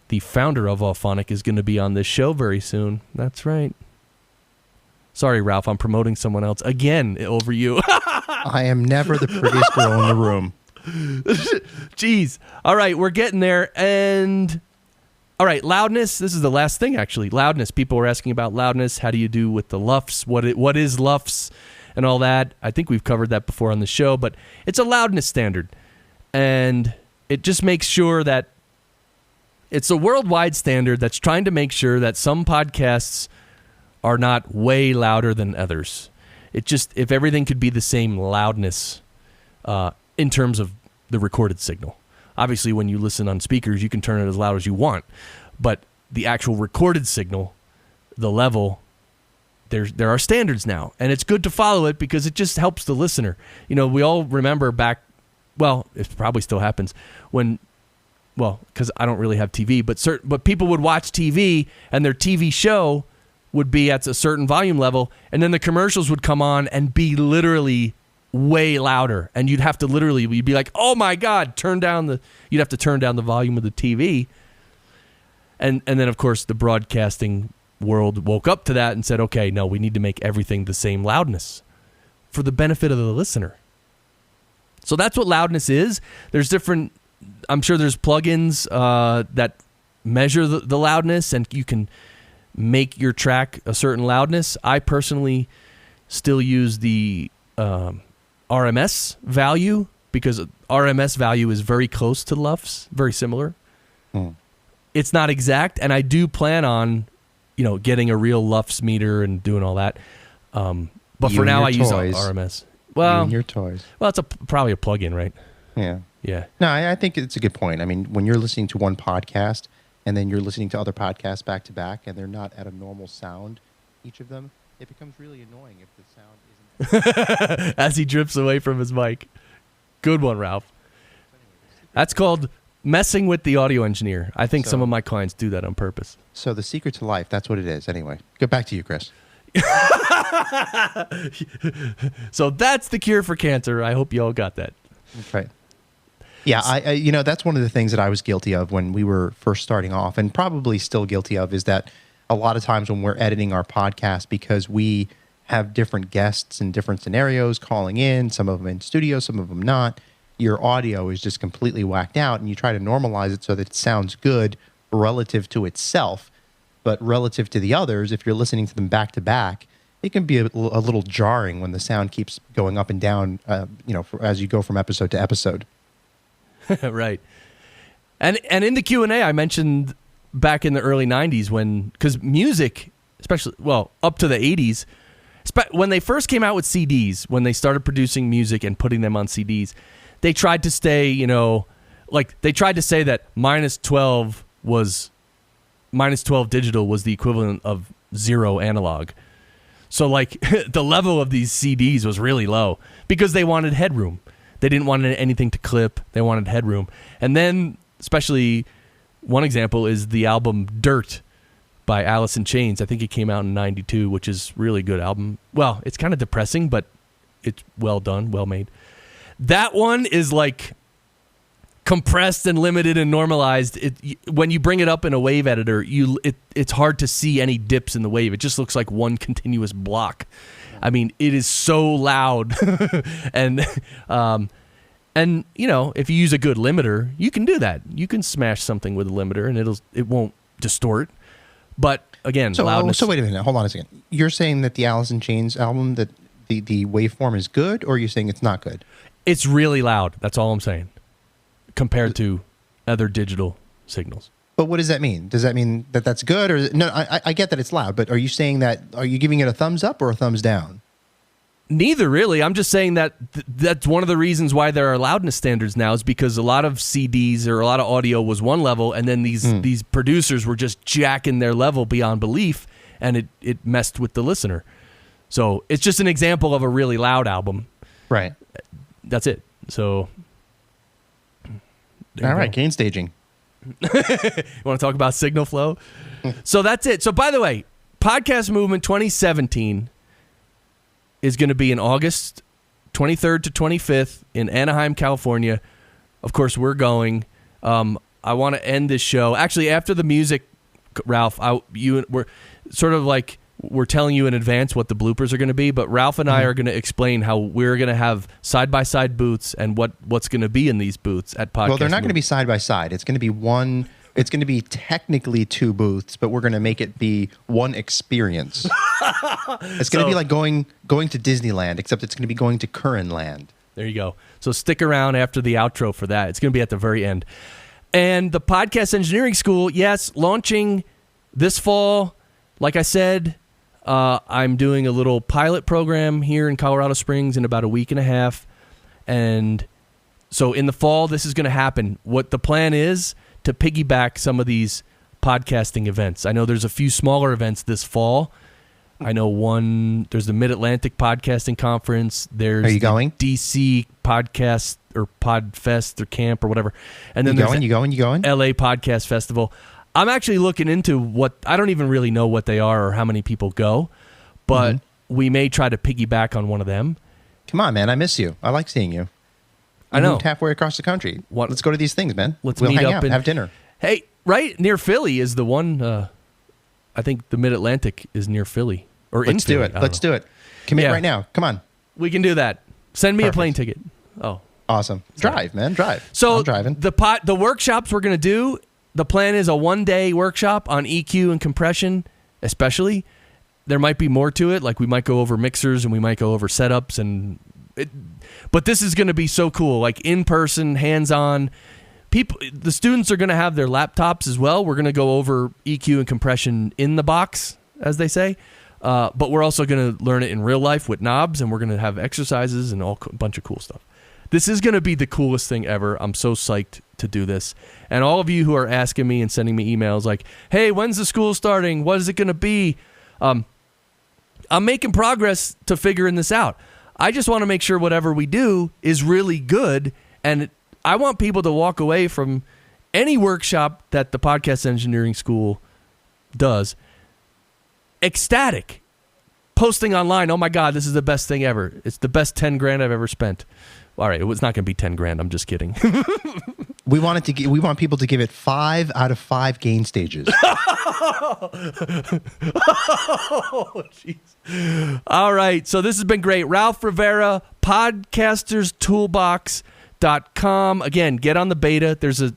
the founder of Auphonic is going to be on this show very soon. That's right. Sorry, Ralph, I'm promoting someone else again over you. I am never the prettiest girl in the room. Jeez. All right, we're getting there. And all right, loudness. This is the last thing, actually. Loudness. People were asking about loudness. How do you do with the LUFS? What is LUFS and all that? I think we've covered that before on the show, but it's a loudness standard. And it just makes sure that it's a worldwide standard that's trying to make sure that some podcasts are not way louder than others. It just, if everything could be the same loudness in terms of the recorded signal. Obviously, when you listen on speakers, you can turn it as loud as you want. But the actual recorded signal, the level, there are standards now. And it's good to follow it because it just helps the listener. You know, we all remember back, well, it probably still happens, when, well, because I don't really have TV, but people would watch TV and their TV show would be at a certain volume level, and then the commercials would come on and be literally way louder, and you'd be like, oh my God, you'd have to turn down the volume of the TV. And then, of course, the broadcasting world woke up to that and said, okay, no, we need to make everything the same loudness for the benefit of the listener. So that's what loudness is. There's different, I'm sure there's plugins that measure the loudness, and you can make your track a certain loudness. I personally still use the RMS value because RMS value is very close to LUFS, very similar. It's not exact, and I do plan on, getting a real LUFS meter and doing all that. But for now, I use RMS. Well, and your toys. Well, it's probably a plug-in, right? Yeah. Yeah. No, I think it's a good point. I mean, when you're listening to one podcast and then you're listening to other podcasts back to back and they're not at a normal sound, each of them, it becomes really annoying if the sound isn't... As he drifts away from his mic. Good one, Ralph. That's called messing with the audio engineer. I think some of my clients do that on purpose. So the secret to life, that's what it is. Anyway, go back to you, Chris. So that's the cure for cancer. I hope you all got that. Right. Yeah, I that's one of the things that I was guilty of when we were first starting off, and probably still guilty of, is that a lot of times when we're editing our podcast, because we have different guests in different scenarios calling in, some of them in studio, some of them not, your audio is just completely whacked out, and you try to normalize it so that it sounds good relative to itself, but relative to the others, if you're listening to them back to back, it can be a little jarring when the sound keeps going up and down, as you go from episode to episode. Right. And in the Q&A, I mentioned back in the early 90s because music, especially, up to the 80s, when they first came out with CDs, when they started producing music and putting them on CDs, they tried to stay, they tried to say that minus 12 digital was the equivalent of 0 analog. So the level of these CDs was really low because they wanted headroom. They didn't want anything to clip. They wanted headroom. And then, especially, one example is the album Dirt by Alice in Chains. I think it came out in 92, which is a really good album. Well, it's kind of depressing, but it's well done, well made. That one is compressed and limited and normalized. When you bring it up in a wave editor, it's hard to see any dips in the wave. It just looks like one continuous block. I mean, it is so loud. and if you use a good limiter, you can do that. You can smash something with a limiter and it won't distort. But again, loudness. So wait a minute, hold on a second. You're saying that the Alice in Chains album, that the waveform is good, or are you saying it's not good? It's really loud. That's all I'm saying. Compared to other digital signals. But what does that mean? Does that mean that that's good? Or no? I get that it's loud, but are you saying that? Are you giving it a thumbs up or a thumbs down? Neither, really. I'm just saying that that's one of the reasons why there are loudness standards now, is because a lot of CDs or a lot of audio was one level, and then these producers were just jacking their level beyond belief, and it messed with the listener. So it's just an example of a really loud album. Right. That's it. So All right, gain staging. You want to talk about signal flow? So that's it. So by the way, Podcast Movement 2017 is going to be in August 23rd to 25th in Anaheim, California. Of course, we're going. I want to end this show. Actually, after the music, Ralph, we're sort of like we're telling you in advance what the bloopers are going to be, but Ralph and I are going to explain how we're going to have side-by-side booths and what's going to be in these booths at Podcast. Well, they're not Movement. going to be side-by-side. It's going to be one. It's going to be technically two booths, but we're going to make it be one experience. It's going to be like going to Disneyland, except it's going to be going to Curran Land. There you go. So stick around after the outro for that. It's going to be at the very end. And the Podcast Engineering School, yes, launching this fall. Like I said, I'm doing a little pilot program here in Colorado Springs in about a week and a half. And so in the fall, this is going to happen. What the plan is to piggyback some of these podcasting events. I know there's a few smaller events this fall. I know there's the Mid-Atlantic Podcasting Conference. There's Are you going? DC Podcast or Podfest or Camp or whatever. And then You going? LA Podcast Festival. I'm actually looking into I don't even really know what they are or how many people go, but we may try to piggyback on one of them. Come on, man. I miss you. I like seeing you. I know. Moved halfway across the country. Let's go to these things, man. We'll meet hang up out and have dinner. Hey, right near Philly is the one. I think the Mid-Atlantic is near Philly. Or Let's do it. Let's do it. Commit right now. Come on. We can do that. Send me Perfect. a plane ticket. Oh, awesome. Drive, man. Drive. So I'm driving. The workshops we're going to do, the plan is a 1-day workshop on EQ and compression, especially. There might be more to it. Like we might go over mixers and we might go over setups but this is going to be so cool. Like in person, hands-on. The students are going to have their laptops as well. We're going to go over EQ and compression in the box, as they say. But we're also going to learn it in real life with knobs, and we're going to have exercises and a bunch of cool stuff. This is going to be the coolest thing ever. I'm so psyched to do this. And all of you who are asking me and sending me emails like, hey, when's the school starting? What is it going to be? I'm making progress to figuring this out. I just want to make sure whatever we do is really good, and I want people to walk away from any workshop that the Podcast Engineering School does ecstatic, posting online, oh my God, this is the best thing ever. It's the best 10 grand I've ever spent. All right, it's not going to be 10 grand. I'm just kidding. We want people to give it 5 out of 5 gain stages. Oh, jeez. All right, so this has been great. Ralph Rivera, podcasterstoolbox.com. Again, get on the beta. There's a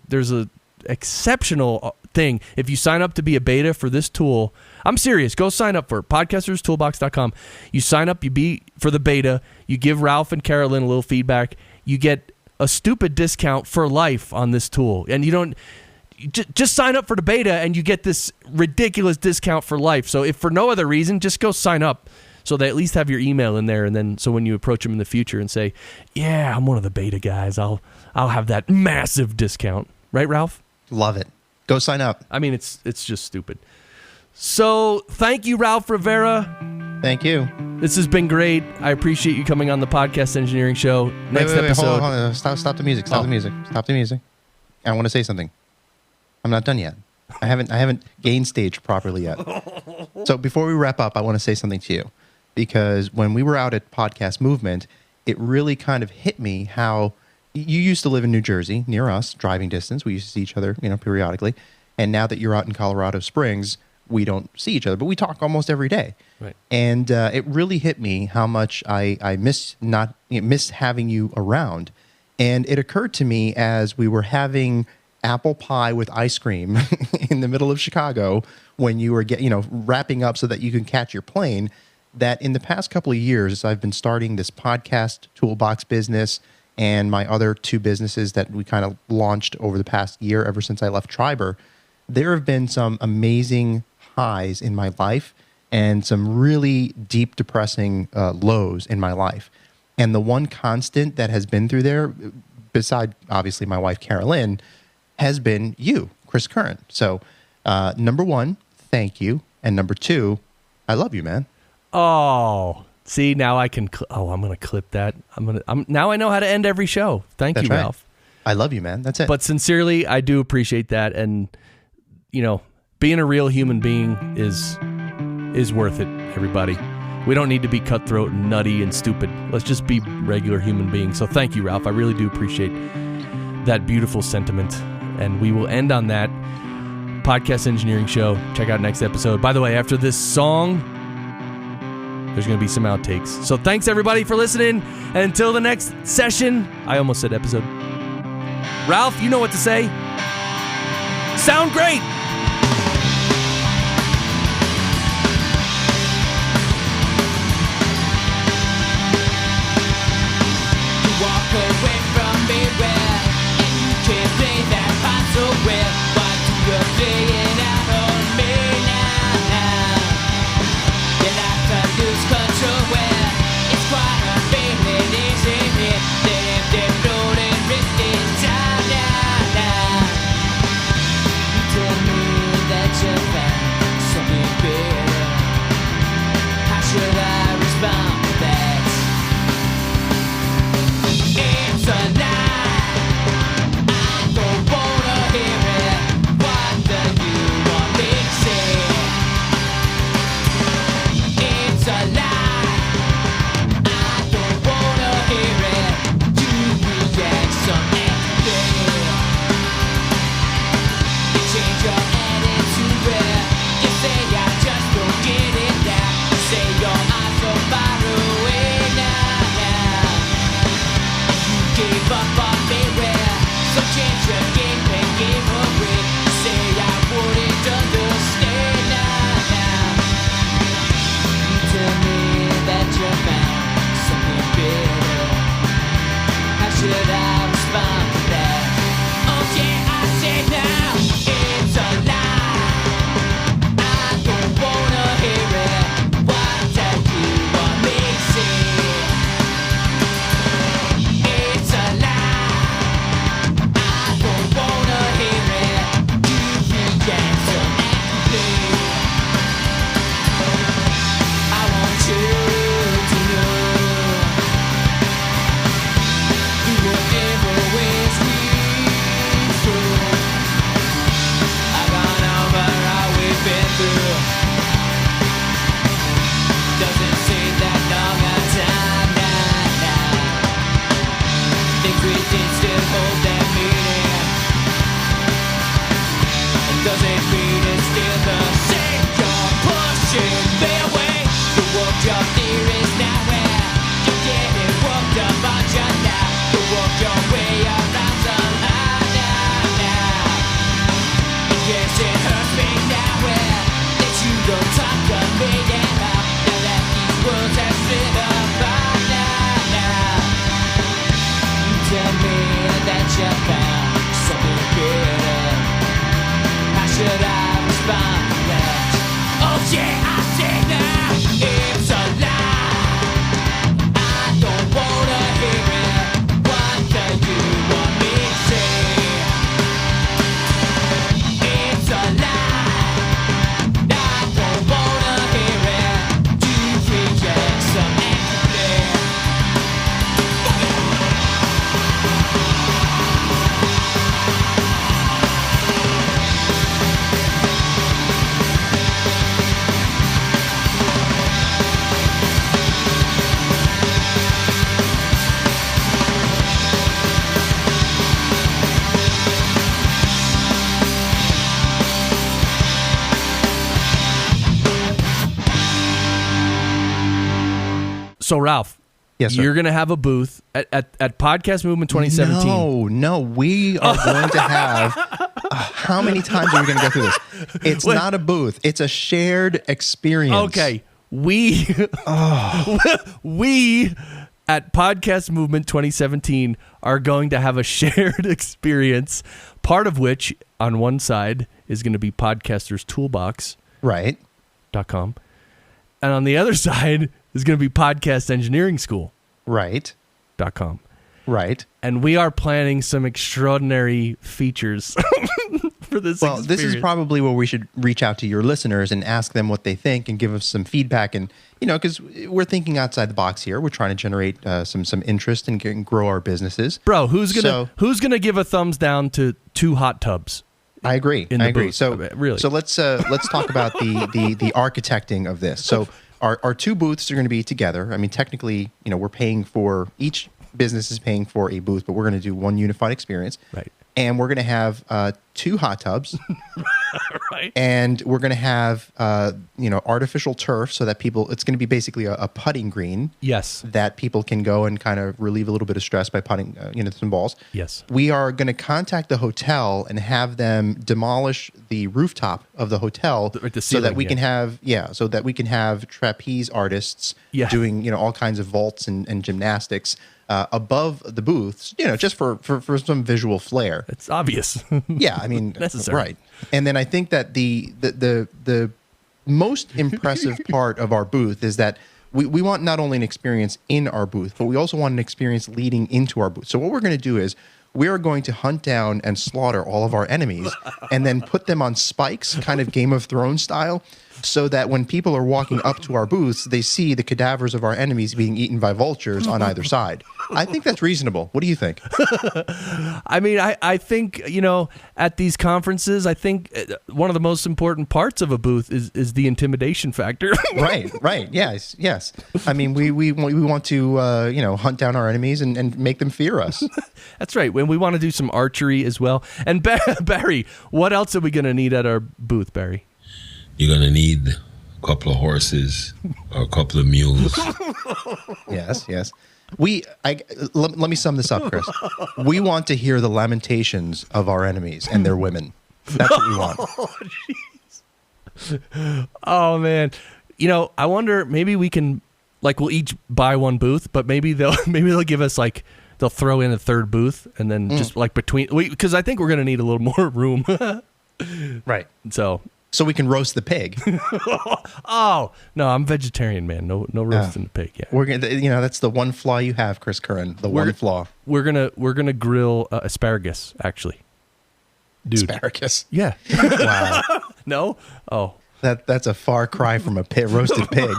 exceptional thing. If you sign up to be a beta for this tool, I'm serious. Go sign up for it. podcasterstoolbox.com. You sign up, you be for the beta, you give Ralph and Carolyn a little feedback, you get a stupid discount for life on this tool. And you don't just sign up for the beta and you get this ridiculous discount for life. So if for no other reason, just go sign up so they at least have your email in there. And then so when you approach them in the future and say, yeah, I'm one of the beta guys, I'll have that massive discount. Right, Ralph? Love it. Go sign up. I mean, it's just stupid. So thank you, Ralph Rivera. Thank you. This has been great. I appreciate you coming on the Podcast Engineering Show. Next episode. Hold on. Stop the music. Stop the music. Stop the music. I want to say something. I'm not done yet. I haven't gain staged properly yet. So before we wrap up, I want to say something to you. Because when we were out at Podcast Movement, it really kind of hit me how you used to live in New Jersey, near us, driving distance. We used to see each other, periodically. And now that you're out in Colorado Springs, we don't see each other, but we talk almost every day. Right. And it really hit me how much I miss having you around. And it occurred to me as we were having apple pie with ice cream in the middle of Chicago when you were wrapping up so that you can catch your plane, that in the past couple of years, I've been starting this podcast toolbox business and my other 2 businesses that we kind of launched over the past year ever since I left Triber. There have been some amazing highs in my life and some really deep, depressing lows in my life. And the one constant that has been through there, beside obviously my wife, Carolyn, has been you, Chris Curran. So number 1, thank you. And number 2, I love you, man. Oh, see, now I can. I'm going to clip that. Now I know how to end every show. Thank you, right. Ralph. I love you, man. That's it. But sincerely, I do appreciate that. And, being a real human being is worth it, everybody. We don't need to be cutthroat and nutty and stupid. Let's just be regular human beings. So thank you, Ralph. I really do appreciate that beautiful sentiment. And we will end on that podcast engineering show. Check out next episode. By the way, after this song, there's going to be some outtakes. So thanks, everybody, for listening. And until the next session, I almost said episode. Ralph, you know what to say. Sound great. Walk away from me where you can't play that part so well. What you're playing out on me now. You like to lose control where it's quite a feeling, isn't it? Let them float and risk in time now. You tell me that you found something better. How should I respond to that? It's a lie. I don't wanna hear it. What do you want me to say? It's a lie. I don't wanna hear it. You react some angry. You change your attitude where you say I just don't get it now. You say your eyes so far away now. Gave up on me where some chance you gave me gave away. Say I wouldn't understand now. You tell me that you found something better. How should I respond to that? Oh yeah, I say now it's a lie. I don't wanna hear it. What do you want me to say? It's a lie. I don't wanna hear it. You react so angry. I want you to know you will ever always be true. I've gone over all we've been through. Doesn't seem that long a time now. Things we did still hold that meaning. It doesn't mean it's still the same. You're pushing me away. You walk your theories now where you get it worked up on you now. You walk your way around somehow now. Yes, it hurts me now where that you don't talk to me now. Now that these words have split apart now. You tell me that you found something better. How should I respond to that? Oh yeah, I say now it's a lie. I don't wanna hear it. What do you want me to say? It's a lie. I don't wanna hear it. You reject some angry. So, Ralph, Yes, sir. you're going to have a booth at Podcast Movement 2017. No, we are going to have. How many times are we going to go through this? It's not a booth. It's a shared experience. Okay. We at Podcast Movement 2017 are going to have a shared experience, part of which on one side is going to be Podcasters Toolbox. Right. .com. And on the other side is going to be Podcast Engineering School. Right. .com. Right. And we are planning some extraordinary features for this Well, experience. this is probably where we should reach out to your listeners and ask them what they think and give us some feedback. And, because we're thinking outside the box here. We're trying to generate some interest and grow our businesses. Bro, who's gonna give a thumbs down to 2 hot tubs? I agree. In the I agree. booth? So Really? So let's talk about the architecting of this. So our 2 booths are going to be together. I mean, technically, we're paying for each business is paying for a booth, but we're going to do one unified experience. Right. And we're going to have 2 hot tubs. Right. And we're going to have artificial turf so that it's going to be basically a putting green. Yes. That people can go and kind of relieve a little bit of stress by putting some balls. Yes. We are going to contact the hotel and have them demolish the rooftop of the hotel The so that ceiling, we can have trapeze artists Yeah. doing all kinds of vaults and gymnastics above the booths, just for some visual flair. It's obvious. Yeah, I mean, Necessary. right. And then I think that the most impressive part of our booth is that we want not only an experience in our booth, but we also want an experience leading into our booth. So what we're going to do is we are going to hunt down and slaughter all of our enemies and then put them on spikes, kind of Game of Thrones style, so that when people are walking up to our booths, they see the cadavers of our enemies being eaten by vultures on either side. I think that's reasonable. What do you think? I mean, I think, at these conferences, I think one of the most important parts of a booth is the intimidation factor. Right. Yes. I mean, we want to, hunt down our enemies and make them fear us. That's right. When we want to do some archery as well. And Barry, what else are we going to need at our booth, Barry? You're going to need a couple of horses or a couple of mules. Yes. Let me sum this up, Chris. We want to hear the lamentations of our enemies and their women. That's what we want. Oh, man. I wonder, maybe we can, we'll each buy one booth, but maybe they'll give us, they'll throw in a third booth and then just, because I think we're going to need a little more room. Right. So we can roast the pig. Oh, no, I'm vegetarian, man. No roasting the pig. Yeah. We're gonna, that's the one flaw you have, Chris Curran. One flaw. We're gonna grill asparagus, actually. Dude. Asparagus. Yeah. Wow. No? Oh. That's a far cry from a roasted pig.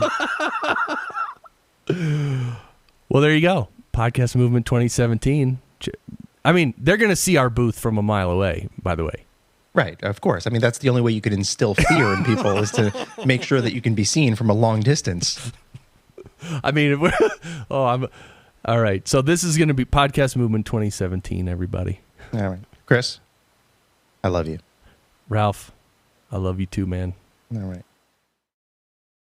Well, there you go. Podcast Movement 2017. I mean, they're gonna see our booth from a mile away, by the way. Right, of course. I mean, that's the only way you could instill fear in people is to make sure that you can be seen from a long distance. I mean, all right. So this is going to be Podcast Movement 2017, everybody. All right. Chris, I love you. Ralph, I love you too, man. All right.